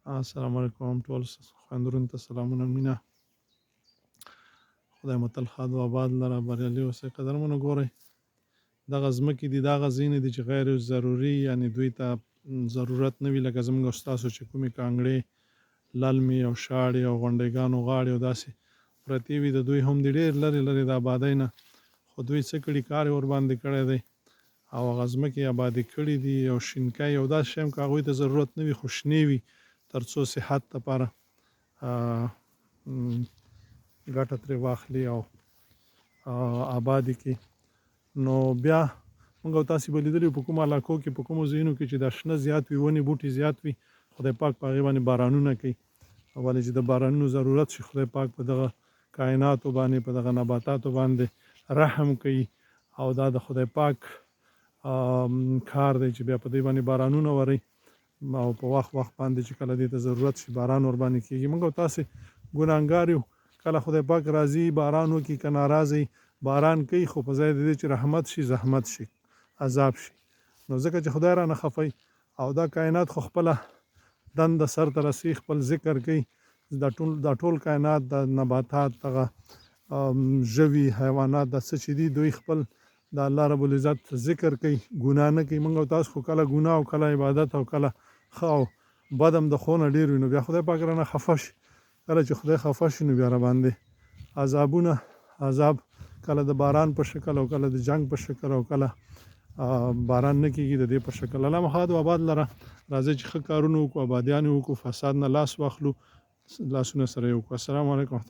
السلام علیکم ټول خویندورو ته سلامونه مینه خدای مو تل ښاد او آباد لره بریالي اوسئ قدرمنو ګورئ دغه ځمکې دي دغه ځینې دي چې غیر ضروري یعنې دوی ته ضرورت نه وي لکه زموږ او ستاسو چې کومې کانګړې للمې او شاړې او غونډیګانو غاړې او داسې پرتې وي د دوی هم د ډېر لرې لرې د آبادۍ نه خو دوی څه کړي کار یې ورباندې کړی دی او هغه ځمکې آبادې کړي دي او شینکۍ او داسې شی هم که هغوی ته ضرورت نه وي خو شنې وي تر څو صحت لپاره ګټه ترې واخلي او آبادې کړي نو بیا موږ او تاسې به لیدلي په کومو علاقو کې په کومو ځایونو کې چې دا شنه زیات وي ونې بوټي زیات وي خدای پاک په هغې باندې بارانونه کوي ولې چې د بارانونو ضرورت شي خدای پاک په دغه کائناتو باندې په دغه نباتاتو باندې رحم کوي او دا د خدای پاک کار دی چې بیا په دې باندې بارانونه وري او په وخت باندې چې کله دې ته ضرورت شي باران ور باندې کېږي موږ او تاسې ګناهګار یو کله خدای پاک راځي باران وکړي که ناراضه باران کوي خو په ځای د دې چې رحمت شي زحمت شي عذاب شي نو ځکه چې خدای رانه خفي او دا کائنات خو خپله دنده سرته رسي خپل ذکر کوي دا ټول کائنات د نباتات دغه ژوي حیوانات دا څه چې دي دوی خپل د الله رب العزت ذکر کوي ګناه نه کوي موږ او تاسو خو کله ګناه او کله عبادت او کله ښه او بد هم د خو نه ډېر وي نو بیا خدای پاک رانه خفه شي کله چې خدای خفه شي نو بیا راباندې عذاب کله د باران په شکل او کله د جنگ په شکل او کله باران نه کېږي د دې په شکل الله مو ښاد او آباد لره راځئ چې ښه کارونه وکړو آبادیان یې وکړو فساد نه لاس واخلو لاسونه سره یې وکړو السلام علیکم